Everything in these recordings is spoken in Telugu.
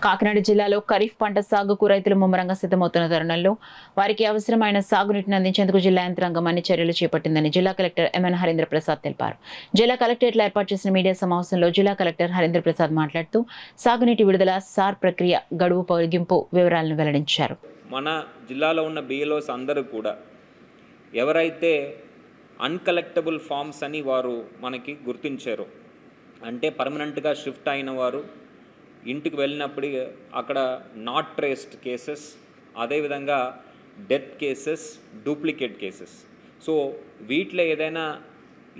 కాకినాడ జిల్లాలో ఖరీఫ్ పంట సాగుకు రైతులు ముమ్మరంగా సిద్ధమవుతున్న తరుణంలో వారికి అవసరమైన సాగునీటిని అందించేందుకు జిల్లా యంత్రాంగం అన్ని చర్యలు చేపట్టిందని జిల్లా కలెక్టర్ ఎంఎన్ హరీంద్ర ప్రసాద్ తెలిపారు. జిల్లా కలెక్టరేట్లో ఏర్పాటు చేసిన మీడియా సమావేశంలో జిల్లా కలెక్టర్ హరీంద్ర ప్రసాద్ మాట్లాడుతూ సాగునీటి విడుదల, సార్ ప్రక్రియ, గడువు పొడిగింపు వివరాలను వెల్లడించారు. మన జిల్లాలో ఉన్న బిఎల్ఓస్ అందరూ కూడా ఎవరైతే అన్కలెక్టబుల్ ఫామ్స్ అని వారు మనకి గుర్తించారు, అంటే పర్మనెంట్గా షిఫ్ట్ అయిన వారు ఇంటికి వెళ్ళినప్పుడు అక్కడ నాట్ ట్రేస్డ్ కేసెస్, అదేవిధంగా death cases, duplicate cases. So వీటిలో ఏదైనా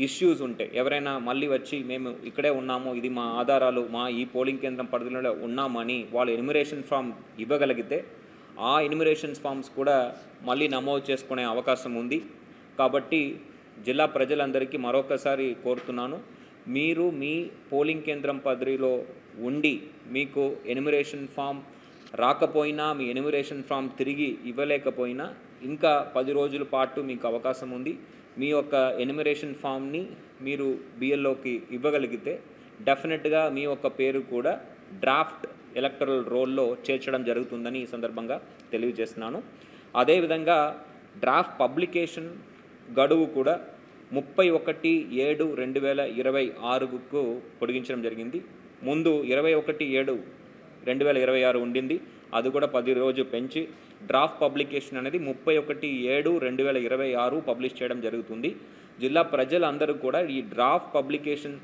ఇష్యూస్ ఉంటే ఎవరైనా మళ్ళీ వచ్చి మేము ఇక్కడే ఉన్నాము, ఇది మా ఆధారాలు, మా ఈ పోలింగ్ కేంద్రం పరిధిలో ఉన్నామని వాళ్ళు ఎన్యుమరేషన్ ఫామ్ ఇవ్వగలిగితే ఆ ఎన్యుమరేషన్ ఫామ్స్ కూడా మళ్ళీ నమోదు చేసుకునే అవకాశం ఉంది. కాబట్టి జిల్లా ప్రజలందరికీ మరొకసారి కోరుతున్నాను, మీరు మీ పోలింగ్ కేంద్రం పరిధిలో ఉండి మీకు ఎన్యుమరేషన్ ఫామ్ రాకపోయినా, మీ ఎన్యుమరేషన్ ఫామ్ తిరిగి ఇవ్వలేకపోయినా ఇంకా 10 రోజుల పాటు మీకు అవకాశం ఉంది. మీ యొక్క ఎన్యుమరేషన్ ఫామ్ని మీరు బిఎల్ఓకి ఇవ్వగలిగితే డెఫినెట్గా మీ యొక్క పేరు కూడా డ్రాఫ్ట్ ఎలక్టరల్ రోల్లో చేర్చడం జరుగుతుందని ఈ సందర్భంగా తెలియజేస్తున్నాను. అదేవిధంగా డ్రాఫ్ట్ పబ్లికేషన్ గడువు కూడా 31/7/2026కు పొడిగించడం జరిగింది. ముందు 21/7/2026 ఉండింది, అది కూడా 10 రోజులు పెంచి డ్రాఫ్ట్ పబ్లికేషన్ అనేది 31/7/2026 పబ్లిష్ చేయడం జరుగుతుంది. జిల్లా ప్రజలందరూ కూడా ఈ డ్రాఫ్ట్ పబ్లికేషన్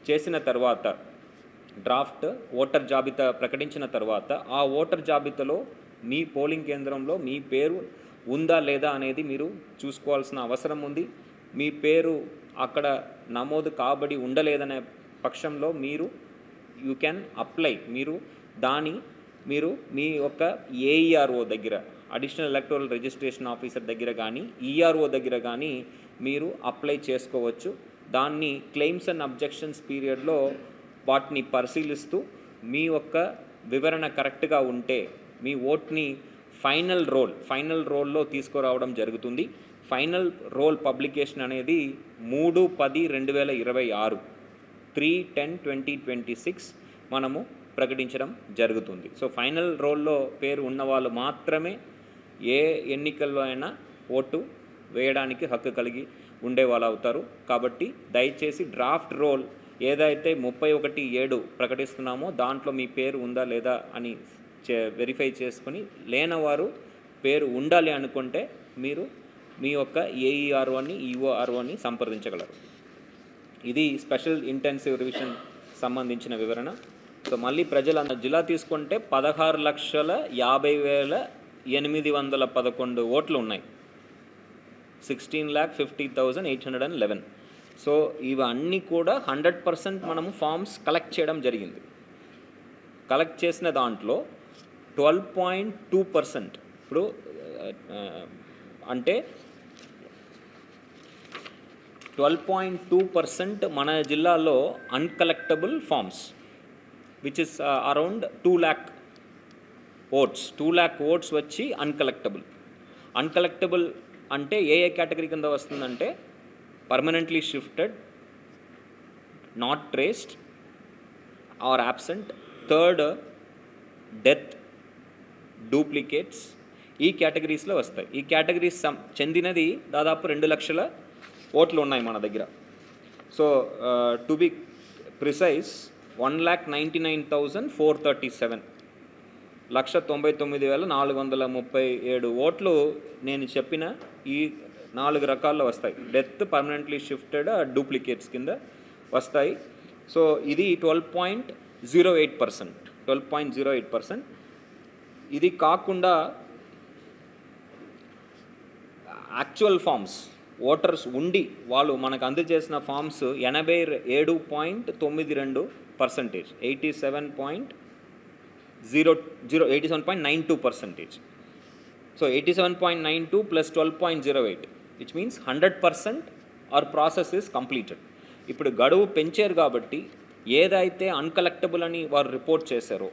చేసిన తర్వాత, డ్రాఫ్ట్ ఓటర్ జాబితా ప్రకటించిన తర్వాత ఆ ఓటర్ జాబితాలో మీ పోలింగ్ కేంద్రంలో మీ పేరు ఉందా లేదా అనేది మీరు చూసుకోవాల్సిన అవసరం ఉంది. మీ పేరు అక్కడ నమోదు కాబడి ఉండలేదనే పక్షంలో యూ క్యాన్ అప్లై, మీరు మీ యొక్క ఏఈఆర్ఓ దగ్గర, అడిషనల్ ఎలక్టోరల్ రిజిస్ట్రేషన్ ఆఫీసర్ దగ్గర కానీ ఈఆర్ఓ దగ్గర కానీ మీరు అప్లై చేసుకోవచ్చు. దాన్ని క్లెయిమ్స్ అండ్ అబ్జెక్షన్స్ పీరియడ్లో వాటిని పరిశీలిస్తూ మీ యొక్క వివరణ కరెక్ట్గా ఉంటే మీ ఓట్ని ఫైనల్ రోల్లో తీసుకురావడం జరుగుతుంది. ఫైనల్ రోల్ పబ్లికేషన్ అనేది 3/10/2026 3/10/2026 మనము ప్రకటించడం జరుగుతుంది. సో ఫైనల్ రోల్లో పేరు ఉన్నవాళ్ళు మాత్రమే ఏ ఎన్నికల్లో అయినా ఓటు వేయడానికి హక్కు కలిగి ఉండేవాళ్ళు అవుతారు. కాబట్టి దయచేసి డ్రాఫ్ట్ రోల్ ఏదైతే 31/7 ప్రకటిస్తున్నామో దాంట్లో మీ పేరు ఉందా లేదా అని వెరిఫై చేసుకుని, లేనివారు పేరు ఉండాలి అనుకుంటే మీరు మీ యొక్క ఏఈఆర్ఓని, ఈఓఆర్ఓని సంప్రదించగలరు. ఇది స్పెషల్ ఇంటెన్సివ్ రివిజన్ సంబంధించిన వివరణ. సో మళ్ళీ ప్రజలు జిల్లా తీసుకుంటే 16,50,811 ఓట్లు ఉన్నాయి, 16,50,811. సో ఇవన్నీ కూడా 100% మనము ఫామ్స్ కలెక్ట్ చేయడం జరిగింది. కలెక్ట్ చేసిన దాంట్లో 12.2%, ఇప్పుడు అంటే 12.2% మన జిల్లాలో uncollectable forms, which is around 2 lakh votes వచ్చి అన్కలెక్టబుల్ అంటే ఏ కేటగిరీ కింద వస్తుందంటే permanently shifted, not traced or absent, third death, duplicates, ఈ కేటగిరీస్లో వస్తాయి. ఈ కేటగిరీస్ చెందినది దాదాపు 2 లక్షల ఓట్లు ఉన్నాయి మన దగ్గర. సో టు బి ప్రిసైజ్ 1,99,437, 1,99,437 ఓట్లు నేను చెప్పిన ఈ 4 రకాల్లో వస్తాయి. డెత్, పర్మనెంట్లీ షిఫ్టెడ్, డూప్లికేట్స్ కింద వస్తాయి. సో ఇది 12.08%. ఇది కాకుండా యాక్చువల్ ఫామ్స్ ఓటర్స్ ఉండి వాళ్ళు మనకు అందజేసిన forms 87.92%, 87.92%. So 87.92 + 12.08, which means 100% our process is completed. ఇప్పుడు గడువు పెంచారు కాబట్టి ఏదైతే అన్కలెక్టబుల్ అని వారు రిపోర్ట్ చేశారో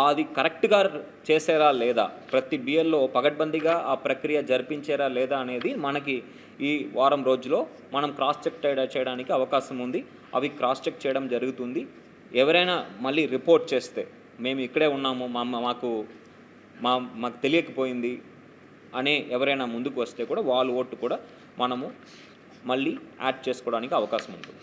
అది కరెక్ట్గా చేశారా లేదా, ప్రతి బిఎల్లో పగడ్బందీగా ఆ ప్రక్రియ జరిపించారా లేదా అనేది మనకి ఈ వారం రోజులో మనం క్రాస్ చెక్ చేయడానికి అవకాశం ఉంది. అవి క్రాస్ చెక్ చేయడం జరుగుతుంది. ఎవరైనా మళ్ళీ రిపోర్ట్ చేస్తే మేము ఇక్కడే ఉన్నాము, మాకు తెలియకపోయింది అనే ఎవరైనా ముందుకు వస్తే కూడా వాళ్ళ ఓటు కూడా మనము మళ్ళీ యాడ్ చేసుకోవడానికి అవకాశం ఉంటుంది.